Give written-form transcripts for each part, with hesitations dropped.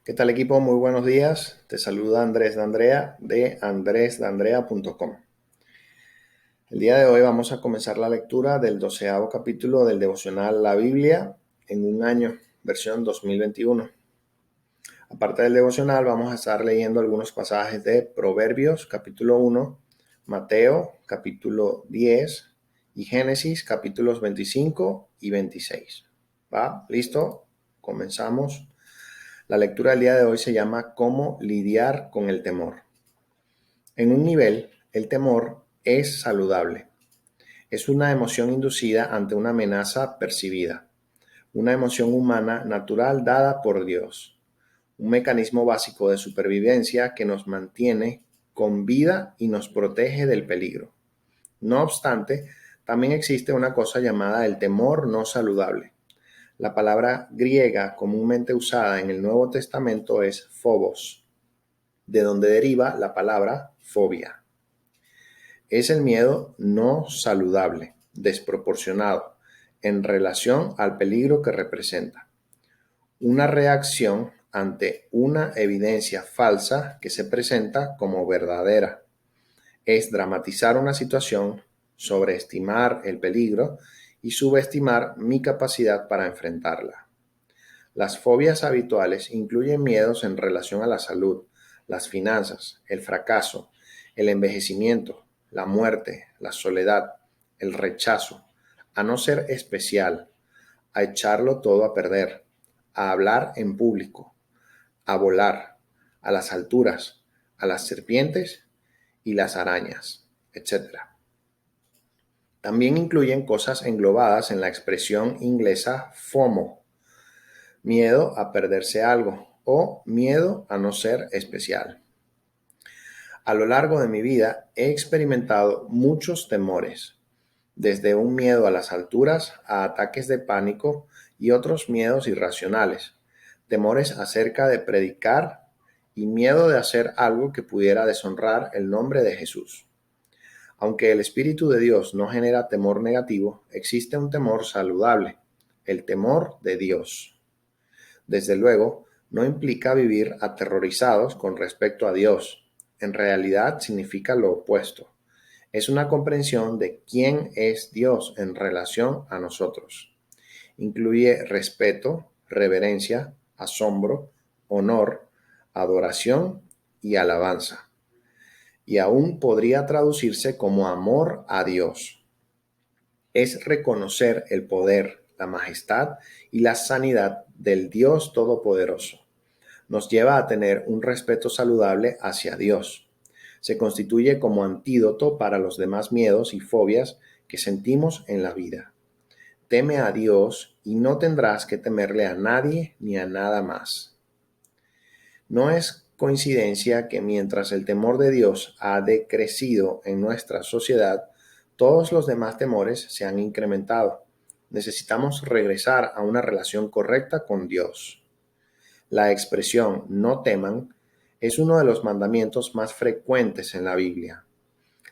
¿Qué tal, equipo? Muy buenos días. Te saluda Andrés D'Andrea de andresdandrea.com. El día de hoy vamos a comenzar la lectura del 12º capítulo del devocional La Biblia en un año, versión 2021. Aparte del devocional, vamos a estar leyendo algunos pasajes de Proverbios, capítulo 1, Mateo, capítulo 10 y Génesis, capítulos 25 y 26. ¿Va? ¿Listo? Comenzamos. La lectura del día de hoy se llama ¿Cómo lidiar con el temor? En un nivel, el temor es saludable. Es una emoción inducida ante una amenaza percibida, una emoción humana natural dada por Dios, un mecanismo básico de supervivencia que nos mantiene con vida y nos protege del peligro. No obstante, también existe una cosa llamada el temor no saludable. La palabra griega comúnmente usada en el Nuevo Testamento es phobos, de donde deriva la palabra fobia. Es el miedo no saludable, desproporcionado, en relación al peligro que representa. Una reacción ante una evidencia falsa que se presenta como verdadera. Es dramatizar una situación, sobreestimar el peligro y subestimar mi capacidad para enfrentarla. Las fobias habituales incluyen miedos en relación a la salud, las finanzas, el fracaso, el envejecimiento, la muerte, la soledad, el rechazo, a no ser especial, a echarlo todo a perder, a hablar en público, a volar, a las alturas, a las serpientes y las arañas, etc. También incluyen cosas englobadas en la expresión inglesa FOMO, miedo a perderse algo o miedo a no ser especial. A lo largo de mi vida he experimentado muchos temores, desde un miedo a las alturas a ataques de pánico y otros miedos irracionales, temores acerca de predicar y miedo de hacer algo que pudiera deshonrar el nombre de Jesús. Aunque el Espíritu de Dios no genera temor negativo, existe un temor saludable, el temor de Dios. Desde luego, no implica vivir aterrorizados con respecto a Dios. En realidad significa lo opuesto. Es una comprensión de quién es Dios en relación a nosotros. Incluye respeto, reverencia, asombro, honor, adoración y alabanza. Y aún podría traducirse como amor a Dios. Es reconocer el poder, la majestad y la sanidad del Dios Todopoderoso. Nos lleva a tener un respeto saludable hacia Dios. Se constituye como antídoto para los demás miedos y fobias que sentimos en la vida. Teme a Dios y no tendrás que temerle a nadie ni a nada más. No es coincidencia que mientras el temor de Dios ha decrecido en nuestra sociedad, todos los demás temores se han incrementado. Necesitamos regresar a una relación correcta con Dios. La expresión no teman es uno de los mandamientos más frecuentes en la Biblia.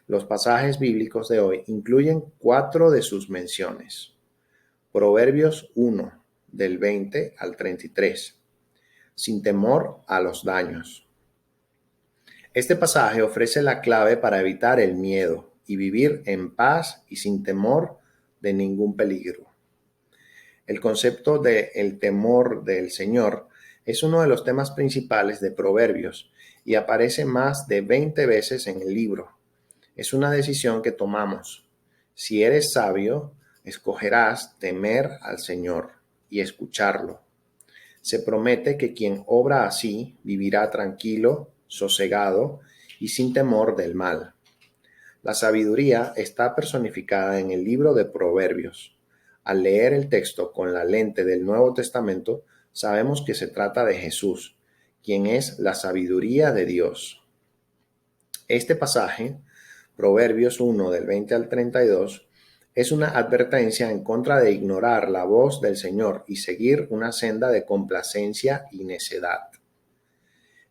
Los pasajes bíblicos de hoy incluyen 4 de sus menciones. Proverbios 1, del 20 al 33. Sin temor a los daños. Este pasaje ofrece la clave para evitar el miedo y vivir en paz y sin temor de ningún peligro. El concepto de el temor del Señor es uno de los temas principales de Proverbios y aparece más de 20 veces en el libro. Es una decisión que tomamos. Si eres sabio, escogerás temer al Señor y escucharlo. Se promete que quien obra así vivirá tranquilo, sosegado y sin temor del mal. La sabiduría está personificada en el libro de Proverbios. Al leer el texto con la lente del Nuevo Testamento, sabemos que se trata de Jesús, quien es la sabiduría de Dios. Este pasaje, Proverbios 1 del 20 al 32, es una advertencia en contra de ignorar la voz del Señor y seguir una senda de complacencia y necedad.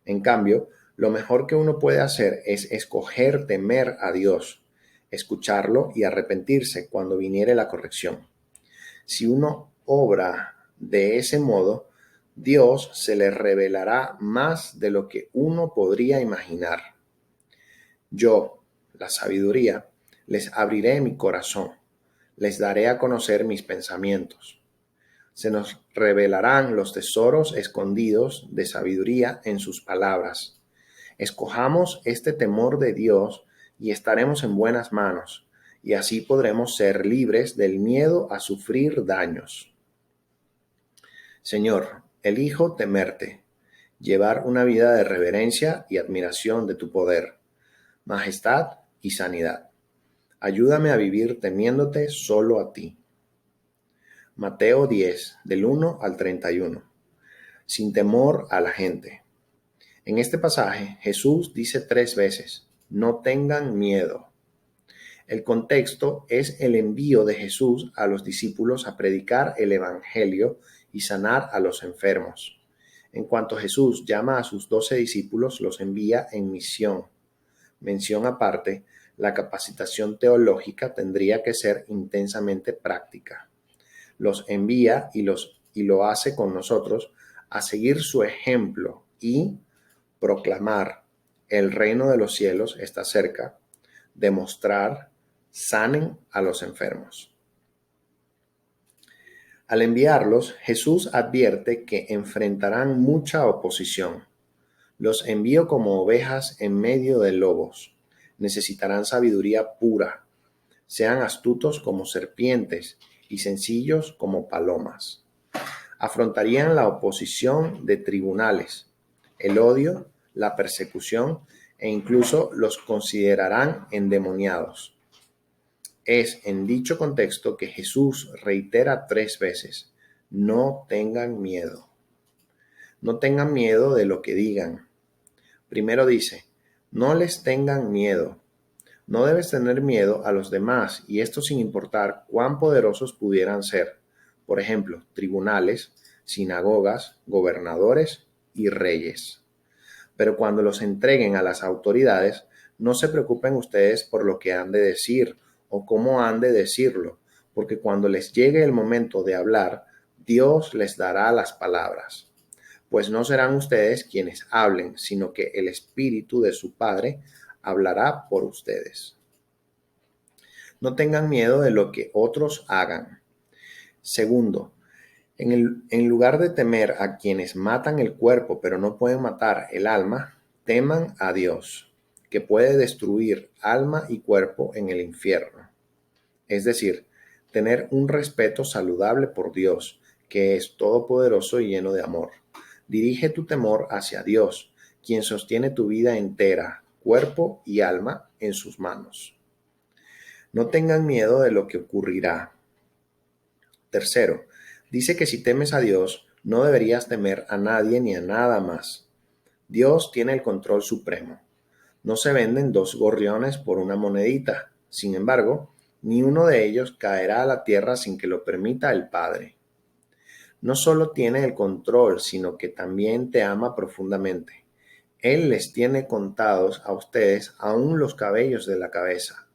En cambio, lo mejor que uno puede hacer es escoger temer a Dios, escucharlo y arrepentirse cuando viniere la corrección. Si uno obra de ese modo, Dios se les revelará más de lo que uno podría imaginar. Yo, la sabiduría, les abriré mi corazón, les daré a conocer mis pensamientos. Se nos revelarán los tesoros escondidos de sabiduría en sus palabras. Escojamos este temor de Dios y estaremos en buenas manos, y así podremos ser libres del miedo a sufrir daños. Señor, elijo temerte, llevar una vida de reverencia y admiración de tu poder, majestad y sanidad. Ayúdame a vivir temiéndote solo a ti. Mateo 10, del 1 al 31. Sin temor a la gente. En este pasaje, Jesús dice 3 veces, no tengan miedo. El contexto es el envío de Jesús a los discípulos a predicar el Evangelio y sanar a los enfermos. En cuanto Jesús llama a sus 12 discípulos, los envía en misión. Mención aparte, la capacitación teológica tendría que ser intensamente práctica. Los envía y lo hace con nosotros a seguir su ejemplo y proclamar el reino de los cielos está cerca, demostrar, sanen a los enfermos. Al enviarlos, Jesús advierte que enfrentarán mucha oposición. Los envío como ovejas en medio de lobos. Necesitarán sabiduría pura. Sean astutos como serpientes y sencillos como palomas. Afrontarían la oposición de tribunales, el odio, la persecución e incluso los considerarán endemoniados. Es en dicho contexto que Jesús reitera 3 veces, no tengan miedo. No tengan miedo de lo que digan. Primero dice, no les tengan miedo. No debes tener miedo a los demás, y esto sin importar cuán poderosos pudieran ser. Por ejemplo, tribunales, sinagogas, gobernadores y reyes. Pero cuando los entreguen a las autoridades, no se preocupen ustedes por lo que han de decir o cómo han de decirlo, porque cuando les llegue el momento de hablar, Dios les dará las palabras. Pues no serán ustedes quienes hablen, sino que el Espíritu de su Padre hablará por ustedes. No tengan miedo de lo que otros hagan. Segundo, en lugar de temer a quienes matan el cuerpo pero no pueden matar el alma, teman a Dios, que puede destruir alma y cuerpo en el infierno. Es decir, tener un respeto saludable por Dios, que es todopoderoso y lleno de amor. Dirige tu temor hacia Dios, quien sostiene tu vida entera, cuerpo y alma en sus manos. No tengan miedo de lo que ocurrirá. Tercero, dice que si temes a Dios, no deberías temer a nadie ni a nada más. Dios tiene el control supremo. No se venden 2 gorriones por una monedita. Sin embargo, ni uno de ellos caerá a la tierra sin que lo permita el Padre. No solo tiene el control, sino que también te ama profundamente. Él les tiene contados a ustedes aún los cabellos de la cabeza.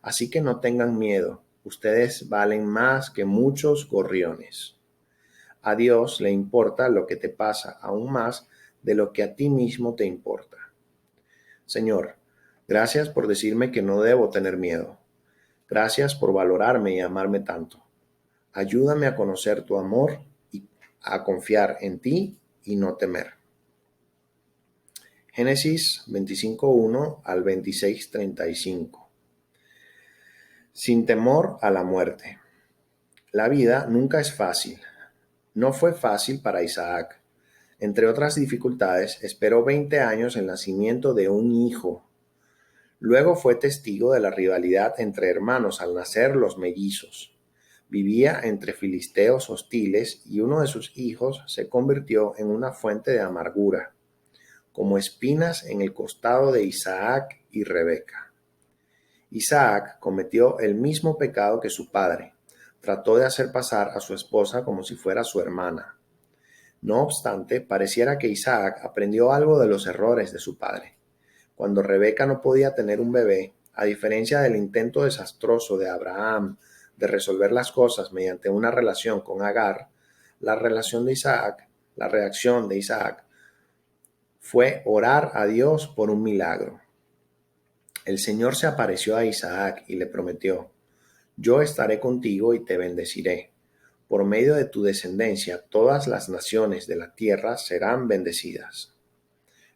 Así que no tengan miedo, ustedes valen más que muchos gorriones. A Dios le importa lo que te pasa aún más de lo que a ti mismo te importa. Señor, gracias por decirme que no debo tener miedo. Gracias por valorarme y amarme tanto. Ayúdame a conocer tu amor y a confiar en ti y no temer. Génesis 25:1 al 26:35. Sin temor a la muerte. La vida nunca es fácil. No fue fácil para Isaac. Entre otras dificultades, esperó 20 años el nacimiento de un hijo. Luego fue testigo de la rivalidad entre hermanos al nacer los mellizos. Vivía entre filisteos hostiles y uno de sus hijos se convirtió en una fuente de amargura, como espinas en el costado de Isaac y Rebeca. Isaac cometió el mismo pecado que su padre. Trató de hacer pasar a su esposa como si fuera su hermana. No obstante, pareciera que Isaac aprendió algo de los errores de su padre. Cuando Rebeca no podía tener un bebé, a diferencia del intento desastroso de Abraham de resolver las cosas mediante una relación con Agar, la relación de Isaac la reacción de Isaac fue orar a Dios por un milagro. El Señor se apareció a Isaac y le prometió: yo estaré contigo y te bendeciré. Por medio de tu descendencia, todas las naciones de la tierra serán bendecidas.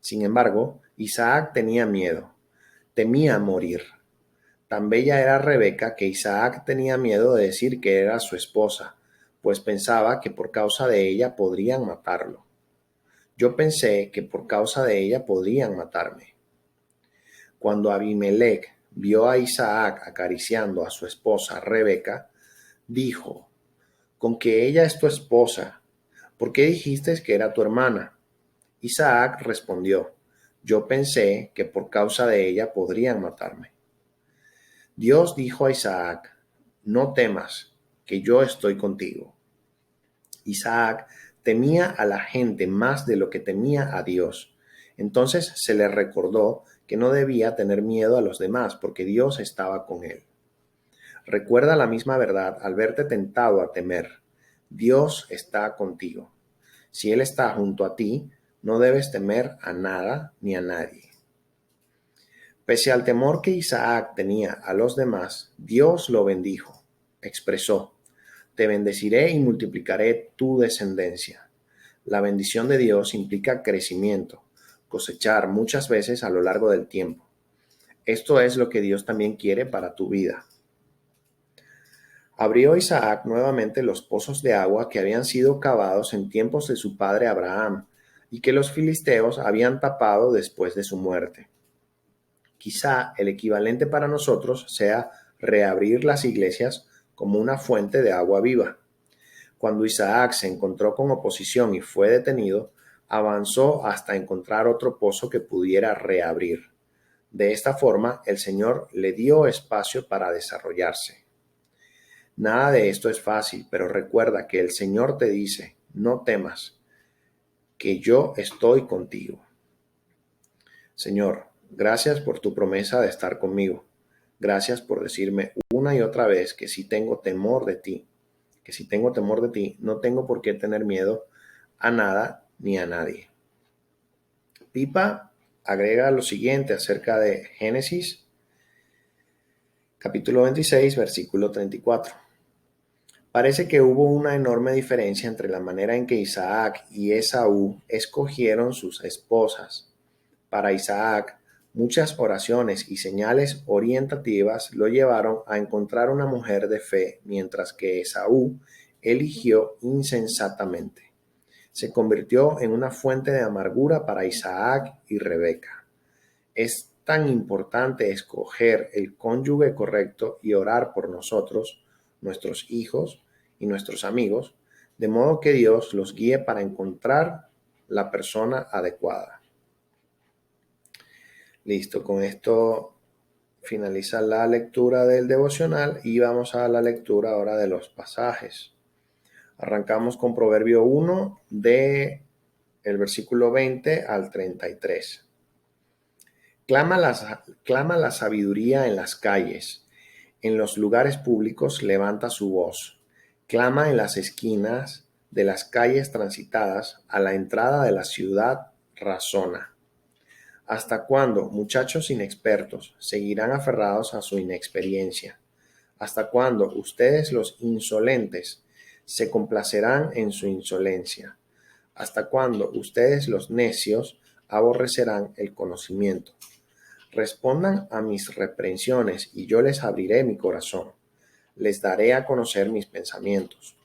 Sin embargo, Isaac tenía miedo, temía morir. Tan bella era Rebeca que Isaac tenía miedo de decir que era su esposa, pues pensaba que por causa de ella podrían matarlo. Yo pensé que por causa de ella podrían matarme. Cuando Abimelec vio a Isaac acariciando a su esposa Rebeca, dijo: con que ella es tu esposa, ¿por qué dijiste que era tu hermana? Isaac respondió: yo pensé que por causa de ella podrían matarme. Dios dijo a Isaac: no temas, que yo estoy contigo. Isaac temía a la gente más de lo que temía a Dios. Entonces se le recordó que no debía tener miedo a los demás porque Dios estaba con él. Recuerda la misma verdad al verte tentado a temer. Dios está contigo. Si Él está junto a ti, no debes temer a nada ni a nadie. Pese al temor que Isaac tenía a los demás, Dios lo bendijo. Expresó: te bendeciré y multiplicaré tu descendencia. La bendición de Dios implica crecimiento, cosechar muchas veces a lo largo del tiempo. Esto es lo que Dios también quiere para tu vida. Abrió Isaac nuevamente los pozos de agua que habían sido cavados en tiempos de su padre Abraham y que los filisteos habían tapado después de su muerte. Quizá el equivalente para nosotros sea reabrir las iglesias como una fuente de agua viva. Cuando Isaac se encontró con oposición y fue detenido, avanzó hasta encontrar otro pozo que pudiera reabrir. De esta forma, el Señor le dio espacio para desarrollarse. Nada de esto es fácil, pero recuerda que el Señor te dice: no temas, que yo estoy contigo. Señor, gracias por tu promesa de estar conmigo. Gracias por decirme una y otra vez que si tengo temor de ti, no tengo por qué tener miedo a nada ni a nadie. Pipa agrega lo siguiente acerca de Génesis, capítulo 26, versículo 34. Parece que hubo una enorme diferencia entre la manera en que Isaac y Esaú escogieron sus esposas. Para Isaac, muchas oraciones y señales orientativas lo llevaron a encontrar una mujer de fe, mientras que Esaú eligió insensatamente. Se convirtió en una fuente de amargura para Isaac y Rebeca. Es tan importante escoger el cónyuge correcto y orar por nosotros, nuestros hijos y nuestros amigos, de modo que Dios los guíe para encontrar la persona adecuada. Listo, con esto finaliza la lectura del devocional y vamos a la lectura ahora de los pasajes. Arrancamos con Proverbio 1 de el versículo 20 al 33. Clama la sabiduría en las calles, en los lugares públicos levanta su voz. Clama en las esquinas de las calles transitadas, a la entrada de la ciudad razona. ¿Hasta cuándo, muchachos inexpertos, seguirán aferrados a su inexperiencia? ¿Hasta cuándo ustedes los insolentes se complacerán en su insolencia? ¿Hasta cuándo ustedes los necios aborrecerán el conocimiento? Respondan a mis reprensiones y yo les abriré mi corazón. Les daré a conocer mis pensamientos.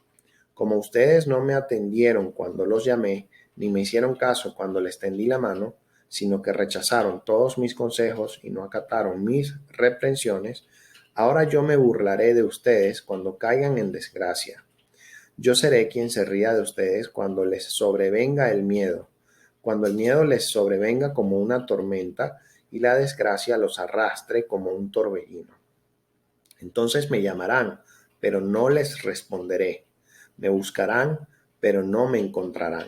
Como ustedes no me atendieron cuando los llamé, ni me hicieron caso cuando les tendí la mano, sino que rechazaron todos mis consejos y no acataron mis reprensiones, ahora yo me burlaré de ustedes cuando caigan en desgracia. Yo seré quien se ría de ustedes cuando les sobrevenga el miedo, cuando el miedo les sobrevenga como una tormenta y la desgracia los arrastre como un torbellino. Entonces me llamarán, pero no les responderé. Me buscarán, pero no me encontrarán.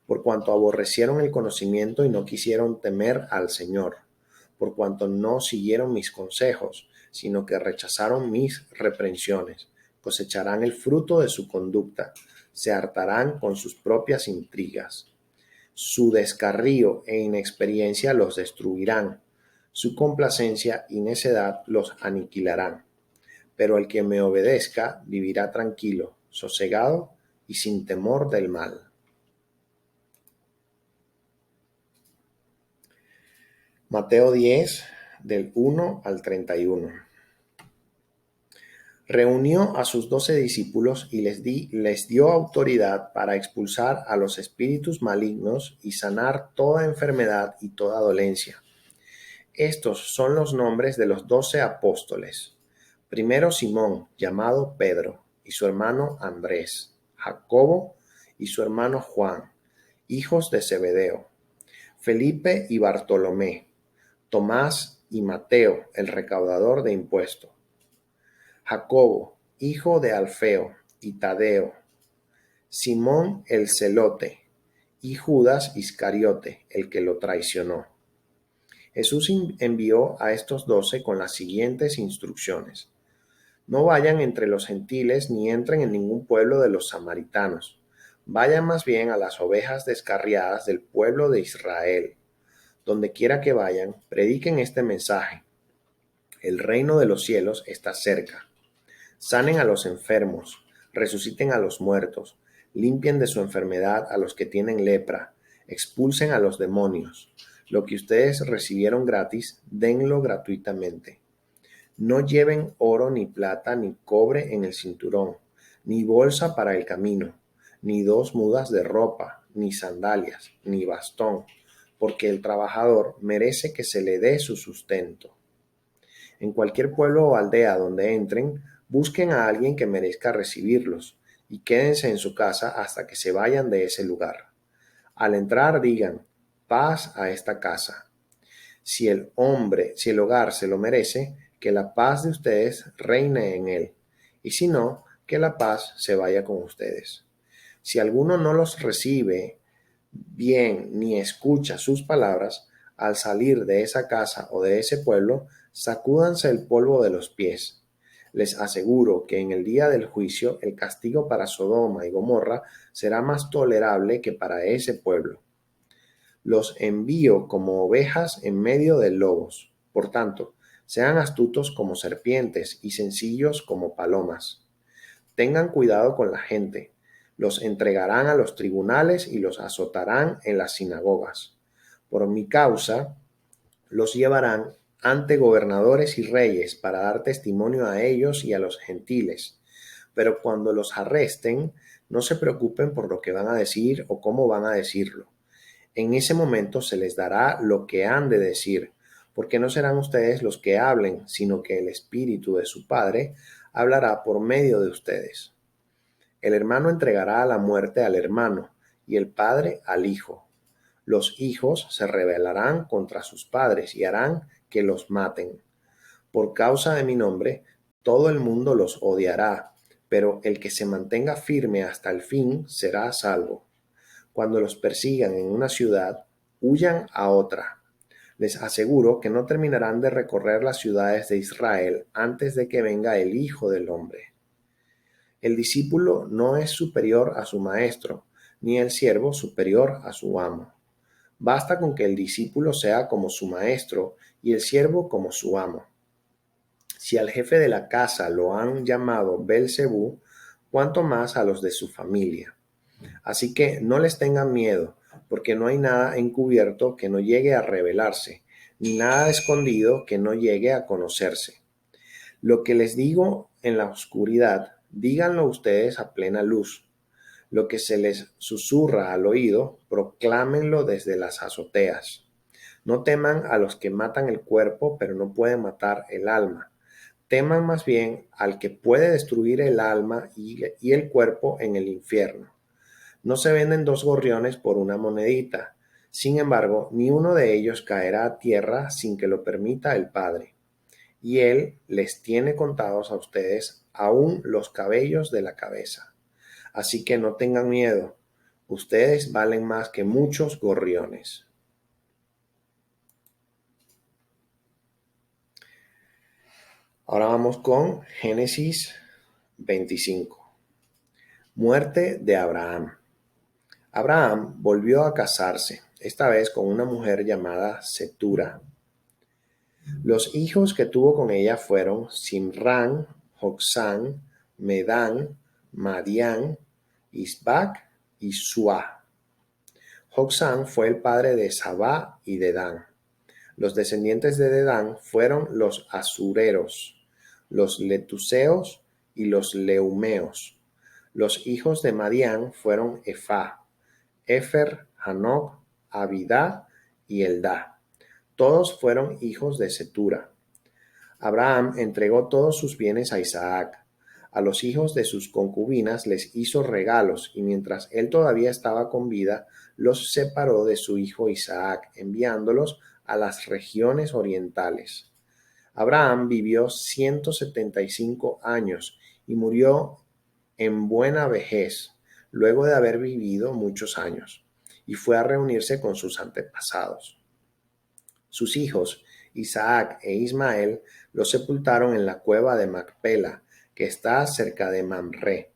Por cuanto aborrecieron el conocimiento y no quisieron temer al Señor, por cuanto no siguieron mis consejos, sino que rechazaron mis reprensiones, cosecharán el fruto de su conducta, se hartarán con sus propias intrigas. Su descarrío e inexperiencia los destruirán, su complacencia y necedad los aniquilarán. Pero el que me obedezca vivirá tranquilo, sosegado y sin temor del mal. Mateo 10, del 1 al 31. Reunió a sus 12 discípulos y les dio autoridad para expulsar a los espíritus malignos y sanar toda enfermedad y toda dolencia. Estos son los nombres de los 12 apóstoles. Primero Simón, llamado Pedro, y su hermano Andrés, Jacobo y su hermano Juan, hijos de Zebedeo, Felipe y Bartolomé, Tomás y Mateo, el recaudador de impuestos, Jacobo, hijo de Alfeo, y Tadeo, Simón el celote, y Judas Iscariote, el que lo traicionó. Jesús envió a estos 12 con las siguientes instrucciones: no vayan entre los gentiles ni entren en ningún pueblo de los samaritanos. Vayan más bien a las ovejas descarriadas del pueblo de Israel. Donde quiera que vayan, prediquen este mensaje: el reino de los cielos está cerca. Sanen a los enfermos, resuciten a los muertos, limpien de su enfermedad a los que tienen lepra, expulsen a los demonios. Lo que ustedes recibieron gratis, denlo gratuitamente. No lleven oro ni plata ni cobre en el cinturón, ni bolsa para el camino, ni 2 mudas de ropa, ni sandalias, ni bastón, porque el trabajador merece que se le dé su sustento. En cualquier pueblo o aldea donde entren, busquen a alguien que merezca recibirlos y quédense en su casa hasta que se vayan de ese lugar. Al entrar digan: paz a esta casa. Si el hogar se lo merece, que la paz de ustedes reine en él, y si no, que la paz se vaya con ustedes. Si alguno no los recibe bien ni escucha sus palabras, al salir de esa casa o de ese pueblo, sacúdanse el polvo de los pies. Les aseguro que en el día del juicio el castigo para Sodoma y Gomorra será más tolerable que para ese pueblo. Los envío como ovejas en medio de lobos. Por tanto, sean astutos como serpientes y sencillos como palomas. Tengan cuidado con la gente. Los entregarán a los tribunales y los azotarán en las sinagogas. Por mi causa, los llevarán ante gobernadores y reyes para dar testimonio a ellos y a los gentiles. Pero cuando los arresten, no se preocupen por lo que van a decir o cómo van a decirlo. En ese momento se les dará lo que han de decir, porque no serán ustedes los que hablen, sino que el Espíritu de su Padre hablará por medio de ustedes. El hermano entregará a la muerte al hermano, y el padre al hijo. Los hijos se rebelarán contra sus padres y harán que los maten. Por causa de mi nombre, todo el mundo los odiará, pero el que se mantenga firme hasta el fin será salvo. Cuando los persigan en una ciudad, huyan a otra. Les aseguro que no terminarán de recorrer las ciudades de Israel antes de que venga el Hijo del Hombre. El discípulo no es superior a su maestro, ni el siervo superior a su amo. Basta con que el discípulo sea como su maestro y el siervo como su amo. Si al jefe de la casa lo han llamado Belcebú, cuánto más a los de su familia. Así que no les tengan miedo, porque no hay nada encubierto que no llegue a revelarse, ni nada escondido que no llegue a conocerse. Lo que les digo en la oscuridad, díganlo ustedes a plena luz. Lo que se les susurra al oído, proclámenlo desde las azoteas. No teman a los que matan el cuerpo, pero no pueden matar el alma. Teman más bien al que puede destruir el alma y el cuerpo en el infierno. No se venden 2 gorriones por una monedita. Sin embargo, ni uno de ellos caerá a tierra sin que lo permita el Padre. Y Él les tiene contados a ustedes aún los cabellos de la cabeza. Así que no tengan miedo. Ustedes valen más que muchos gorriones. Ahora vamos con Génesis 25. Muerte de Abraham. Abraham volvió a casarse, esta vez con una mujer llamada Cetura. Los hijos que tuvo con ella fueron Simrán, Joksán, Medán, Madián, Isbac y Suá. Joksán fue el padre de Sabá y Dedán. Los descendientes de Dedán fueron los asureros, los letuseos y los leumeos. Los hijos de Madián fueron Efá, Efer, Hanoc, Abidá y Eldá. Todos fueron hijos de Cetura. Abraham entregó todos sus bienes a Isaac. A los hijos de sus concubinas les hizo regalos, y mientras él todavía estaba con vida, los separó de su hijo Isaac, enviándolos a las regiones orientales. Abraham vivió 175 años y murió en buena vejez, luego de haber vivido muchos años, y fue a reunirse con sus antepasados. Sus hijos, Isaac e Ismael, los sepultaron en la cueva de Macpela, que está cerca de Mamre,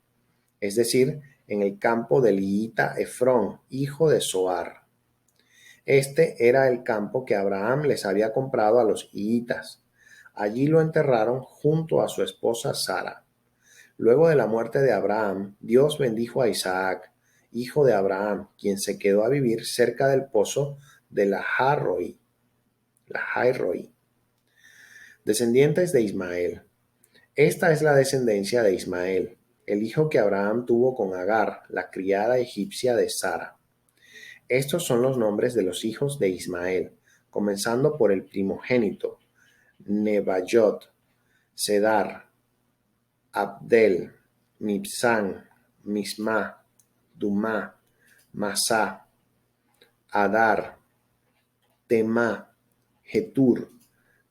es decir, en el campo del hijita Efrón, hijo de Zoar. Este era el campo que Abraham les había comprado a los hijitas. Allí lo enterraron junto a su esposa Sara. Luego de la muerte de Abraham, Dios bendijo a Isaac, hijo de Abraham, quien se quedó a vivir cerca del pozo de la Jairoi. Descendientes de Ismael. Esta es la descendencia de Ismael, el hijo que Abraham tuvo con Agar, la criada egipcia de Sara. Estos son los nombres de los hijos de Ismael, comenzando por el primogénito, Neballot, Cedar, Abdel, Mibsán, Misma, Dumá, Masá, Adar, Temá, Getur,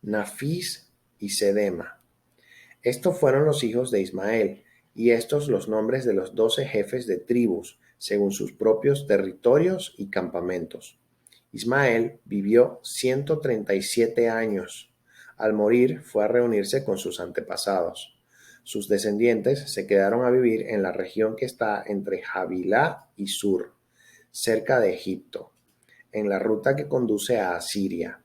Nafis y Sedema. Estos fueron los hijos de Ismael, y estos los nombres de los 12 jefes de tribus, según sus propios territorios y campamentos. Ismael vivió 137 años. Al morir fue a reunirse con sus antepasados. Sus descendientes se quedaron a vivir en la región que está entre Havilá y Sur, cerca de Egipto, en la ruta que conduce a Asiria.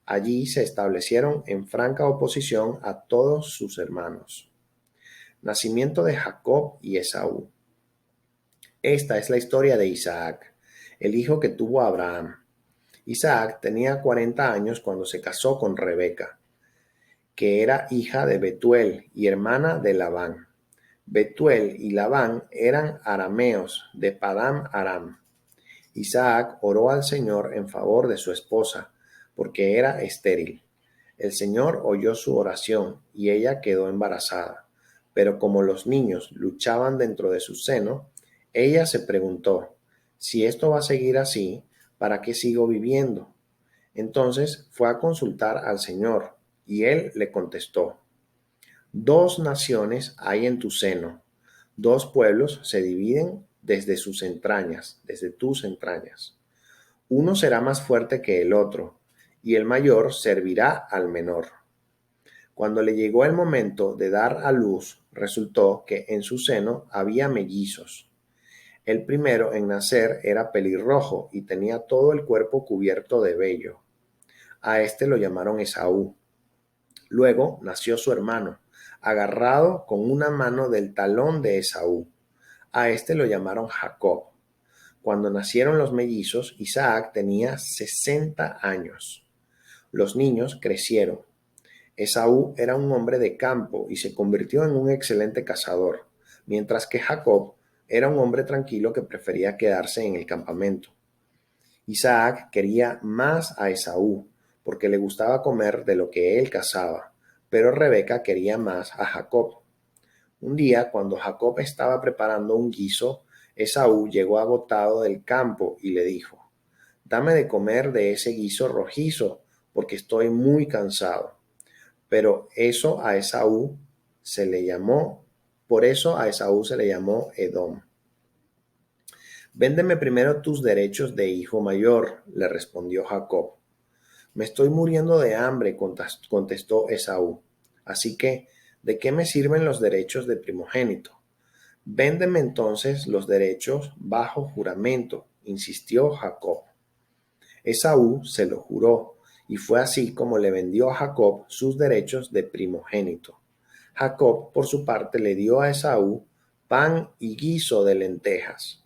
Allí se establecieron en franca oposición a todos sus hermanos. Nacimiento de Jacob y Esaú. Esta es la historia de Isaac, el hijo que tuvo Abraham. Isaac tenía 40 años cuando se casó con Rebeca, que era hija de Betuel y hermana de Labán. Betuel y Labán eran arameos de Padán Aram. Isaac oró al Señor en favor de su esposa, porque era estéril. El Señor oyó su oración y ella quedó embarazada. Pero como los niños luchaban dentro de su seno, ella se preguntó, si esto va a seguir así, ¿para qué sigo viviendo? Entonces fue a consultar al Señor, y él le contestó, 2 naciones hay en tu seno, 2 pueblos se dividen desde sus entrañas, desde tus entrañas. Uno será más fuerte que el otro, y el mayor servirá al menor. Cuando le llegó el momento de dar a luz, resultó que en su seno había mellizos. El primero en nacer era pelirrojo y tenía todo el cuerpo cubierto de vello. A este lo llamaron Esaú. Luego nació su hermano, agarrado con una mano del talón de Esaú. A este lo llamaron Jacob. Cuando nacieron los mellizos, Isaac tenía 60 años. Los niños crecieron. Esaú era un hombre de campo y se convirtió en un excelente cazador, mientras que Jacob era un hombre tranquilo que prefería quedarse en el campamento. Isaac quería más a Esaú, porque le gustaba comer de lo que él cazaba, pero Rebeca quería más a Jacob. Un día, cuando Jacob estaba preparando un guiso, Esaú llegó agotado del campo y le dijo, «Dame de comer de ese guiso rojizo, porque estoy muy cansado». Pero eso a Esaú se le llamó, por eso a Esaú se le llamó Edom. «Véndeme primero tus derechos de hijo mayor», le respondió Jacob. «Me estoy muriendo de hambre», contestó Esaú. «Así que, ¿de qué me sirven los derechos de primogénito? Véndeme entonces los derechos bajo juramento, insistió Jacob. Esaú se lo juró, y fue así como le vendió a Jacob sus derechos de primogénito. Jacob, por su parte, le dio a Esaú pan y guiso de lentejas.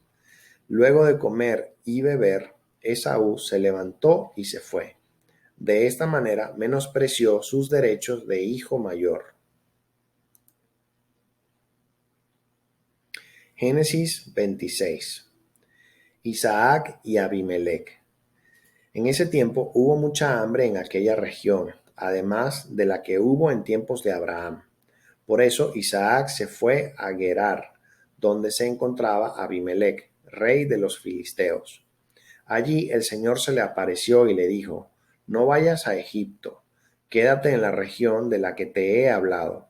Luego de comer y beber, Esaú se levantó y se fue. De esta manera menospreció sus derechos de hijo mayor. Génesis 26. Isaac y Abimelec. En ese tiempo hubo mucha hambre en aquella región, además de la que hubo en tiempos de Abraham. Por eso Isaac se fue a Gerar, donde se encontraba Abimelec, rey de los filisteos. Allí el Señor se le apareció y le dijo: No vayas a Egipto, quédate en la región de la que te he hablado.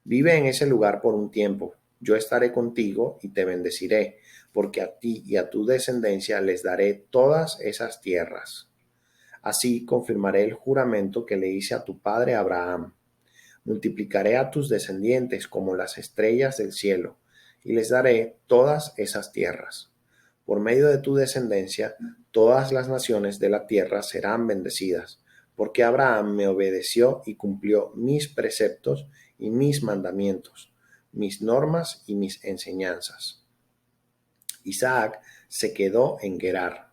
Vive en ese lugar por un tiempo. Yo estaré contigo y te bendeciré, porque a ti y a tu descendencia les daré todas esas tierras. Así confirmaré el juramento que le hice a tu padre Abraham. Multiplicaré a tus descendientes como las estrellas del cielo, y les daré todas esas tierras. Por medio de tu descendencia, todas las naciones de la tierra serán bendecidas, porque Abraham me obedeció y cumplió mis preceptos y mis mandamientos, mis normas y mis enseñanzas. Isaac se quedó en Gerar,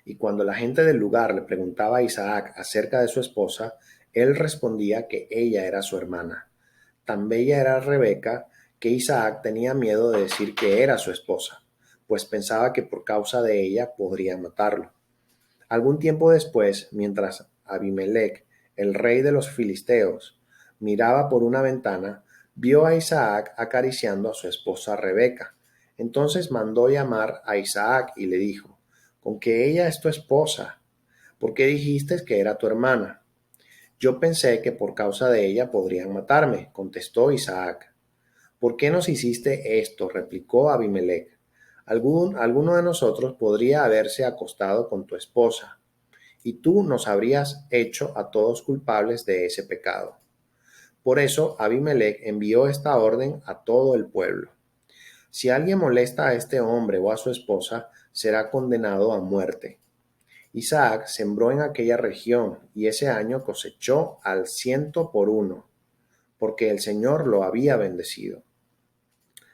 y cuando la gente del lugar le preguntaba a Isaac acerca de su esposa, él respondía que ella era su hermana. Tan bella era Rebeca que Isaac tenía miedo de decir que era su esposa, pues pensaba que por causa de ella podrían matarlo. Algún tiempo después, mientras Abimelec, el rey de los filisteos, miraba por una ventana, vio a Isaac acariciando a su esposa Rebeca. Entonces mandó llamar a Isaac y le dijo: ¿Con que ella es tu esposa? ¿Por qué dijiste que era tu hermana? Yo pensé que por causa de ella podrían matarme, contestó Isaac. ¿Por qué nos hiciste esto?, replicó Abimelec. Alguno de nosotros podría haberse acostado con tu esposa, y tú nos habrías hecho a todos culpables de ese pecado. Por eso Abimelec envió esta orden a todo el pueblo: Si alguien molesta a este hombre o a su esposa, será condenado a muerte. Isaac sembró en aquella región, y ese año cosechó al 100 por 1, porque el Señor lo había bendecido.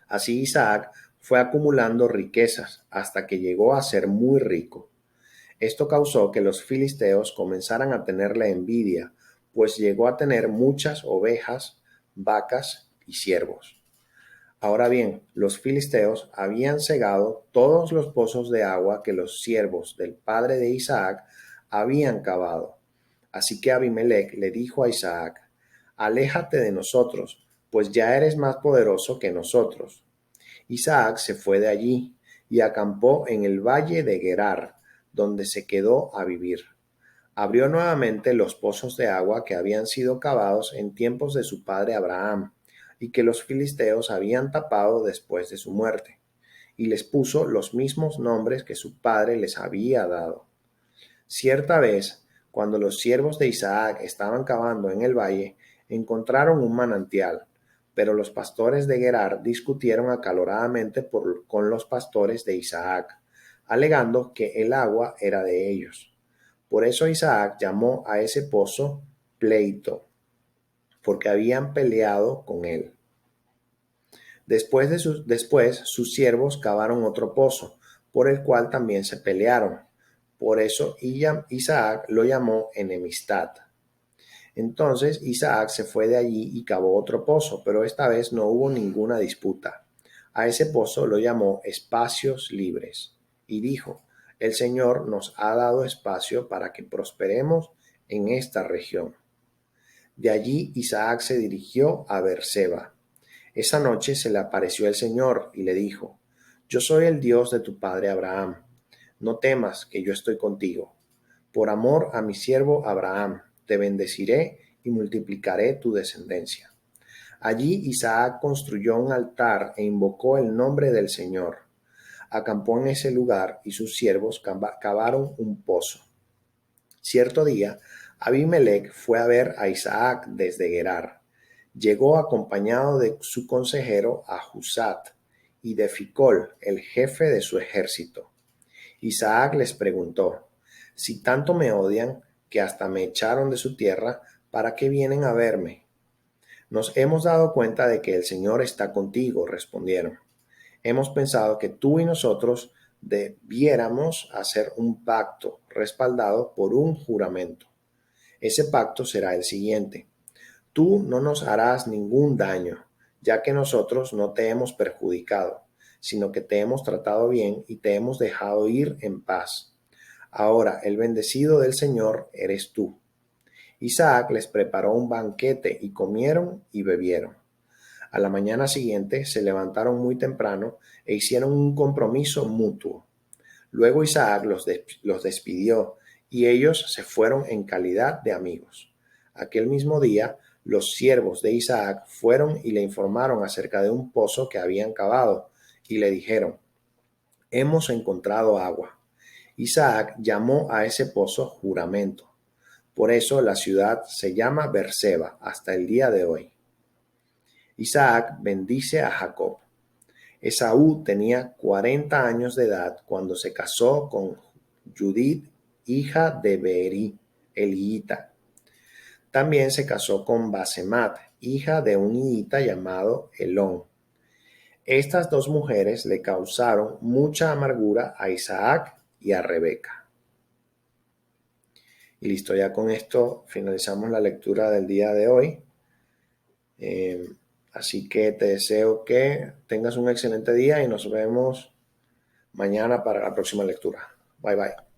Así Isaac fue acumulando riquezas hasta que llegó a ser muy rico. Esto causó que los filisteos comenzaran a tenerle envidia, pues llegó a tener muchas ovejas, vacas y siervos. Ahora bien, los filisteos habían cegado todos los pozos de agua que los siervos del padre de Isaac habían cavado. Así que Abimelec le dijo a Isaac: Aléjate de nosotros, pues ya eres más poderoso que nosotros. Isaac se fue de allí y acampó en el valle de Gerar, donde se quedó a vivir. Abrió nuevamente los pozos de agua que habían sido cavados en tiempos de su padre Abraham, y que los filisteos habían tapado después de su muerte, y les puso los mismos nombres que su padre les había dado. Cierta vez, cuando los siervos de Isaac estaban cavando en el valle, encontraron un manantial, pero los pastores de Gerar discutieron acaloradamente con los pastores de Isaac, alegando que el agua era de ellos. Por eso Isaac llamó a ese pozo Pleito, porque habían peleado con él. Después sus siervos cavaron otro pozo, por el cual también se pelearon. Por eso Isaac lo llamó enemistad. Entonces Isaac se fue de allí y cavó otro pozo, pero esta vez no hubo ninguna disputa. A ese pozo lo llamó Espacios Libres, y dijo: El Señor nos ha dado espacio para que prosperemos en esta región. De allí Isaac se dirigió a Beerseba. Esa noche se le apareció el Señor y le dijo: Yo soy el Dios de tu padre Abraham. No temas, que yo estoy contigo. Por amor a mi siervo Abraham, te bendeciré y multiplicaré tu descendencia. Allí Isaac construyó un altar e invocó el nombre del Señor. Acampó en ese lugar y sus siervos cavaron un pozo. Cierto día, Abimelec fue a ver a Isaac desde Gerar. Llegó acompañado de su consejero Ahuzat y de Ficol, el jefe de su ejército. Isaac les preguntó: si tanto me odian que hasta me echaron de su tierra, ¿para qué vienen a verme? Nos hemos dado cuenta de que el Señor está contigo, respondieron. Hemos pensado que tú y nosotros debiéramos hacer un pacto respaldado por un juramento. Ese pacto será el siguiente: tú no nos harás ningún daño, ya que nosotros no te hemos perjudicado, sino que te hemos tratado bien y te hemos dejado ir en paz. Ahora el bendecido del Señor eres tú. Isaac les preparó un banquete y comieron y bebieron. A la mañana siguiente se levantaron muy temprano e hicieron un compromiso mutuo. Luego Isaac los despidió y ellos se fueron en calidad de amigos. Aquel mismo día, los siervos de Isaac fueron y le informaron acerca de un pozo que habían cavado y le dijeron: hemos encontrado agua. Isaac llamó a ese pozo Juramento. Por eso la ciudad se llama Beerseba hasta el día de hoy. Isaac bendice a Jacob. Esaú tenía 40 años de edad cuando se casó con Judith, hija de Beeri, elita. También se casó con Basemat, hija de un hita llamado Elón. Estas dos mujeres le causaron mucha amargura a Isaac y a Rebeca. Y listo, ya con esto finalizamos la lectura del día de hoy. Así que te deseo que tengas un excelente día y nos vemos mañana para la próxima lectura. Bye bye.